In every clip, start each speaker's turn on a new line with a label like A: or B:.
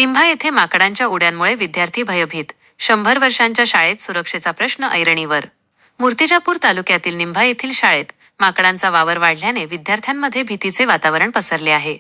A: निंभा येथे माकडांच्या उड्यांमुळे विद्यार्थी भयभीत. 100 वर्षांच्या शाळेत सुरक्षेचा प्रश्न ऐरणीवर. मूर्तिजापूर तालुक्यातील निंभा येथील शाळेत माकडांचा वावर वाढल्याने विद्यार्थ्यांमध्ये भीतीचे वातावरण पसरले आहे.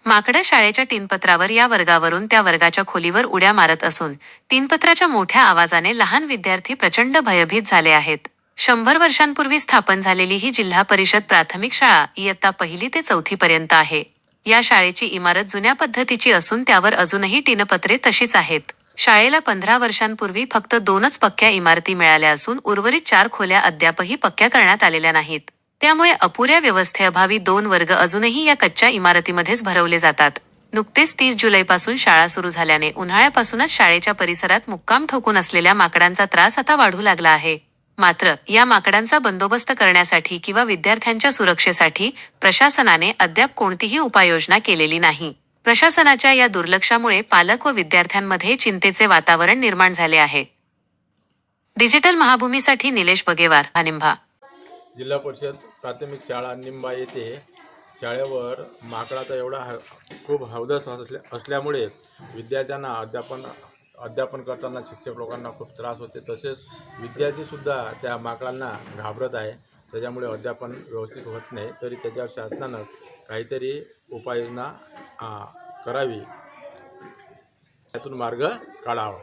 A: माकडं शाळेच्या टीनपत्रावर या वर्गावरून त्या वर्गाच्या खोलीवर उड्या मारत असून टीनपत्राच्या मोठ्या आवाजाने लहान विद्यार्थी प्रचंड भयभीत झाले आहेत. 100 वर्षांपूर्वी स्थापन झालेली ही जिल्हा परिषद प्राथमिक शाळा इयत्ता 1ली ते 4थी पर्यंत आहे. या शाळेची इमारत जुन्या पद्धतीची असून त्यावर अजूनही टीनपत्रे तशीच आहेत. शाळेला 15 वर्षांपूर्वी फक्त 2च पक्क्या इमारती मिळाल्या असून उर्वरित 4 खोल्या अद्यापही पक्क्या करण्यात आलेल्या नाहीत. त्यामुळे अपुऱ्या व्यवस्थेअभावी 2 वर्ग अजूनही या कच्च्या इमारतीमध्येच भरवले जातात. नुकतेच 30 जुलैपासून शाळा सुरू झाल्याने उन्हाळ्यापासूनच शाळेच्या परिसरात मुक्काम ठोकून असलेल्या माकडांचा त्रास आता वाढू लागला आहे. मात्र या माकडांचा बंदोबस्त करण्यासाठी किंवा विद्यार्थ्यांच्या सुरक्षेसाठी प्रशासनाने अद्याप कोणतीही उपाययोजना केलेली नाही. प्रशासनाच्या या दुर्लक्षामुळे पालक व विद्यार्थ्यांमध्ये चिंतेचे वातावरण निर्माण झाले आहे. डिजिटल महाभूमीसाठी निलेश बगेवार, निंभा.
B: जिल्हा परिषद प्राथमिक शाळा निंभा येथे शाळेवर माकडाचा एवढा खूप हौदस असल्यामुळे विद्यार्थ्यांना अध्यापन करताना शिक्षक लोकांना खूप त्रास होते. तसेच विद्यार्थीसुद्धा त्या माकडांना घाबरत आहे. त्याच्यामुळे अध्यापन व्यवस्थित होत नाही. तरी त्याच्यावर शासनानं काहीतरी उपाययोजना करावी, त्यातून मार्ग काढावा.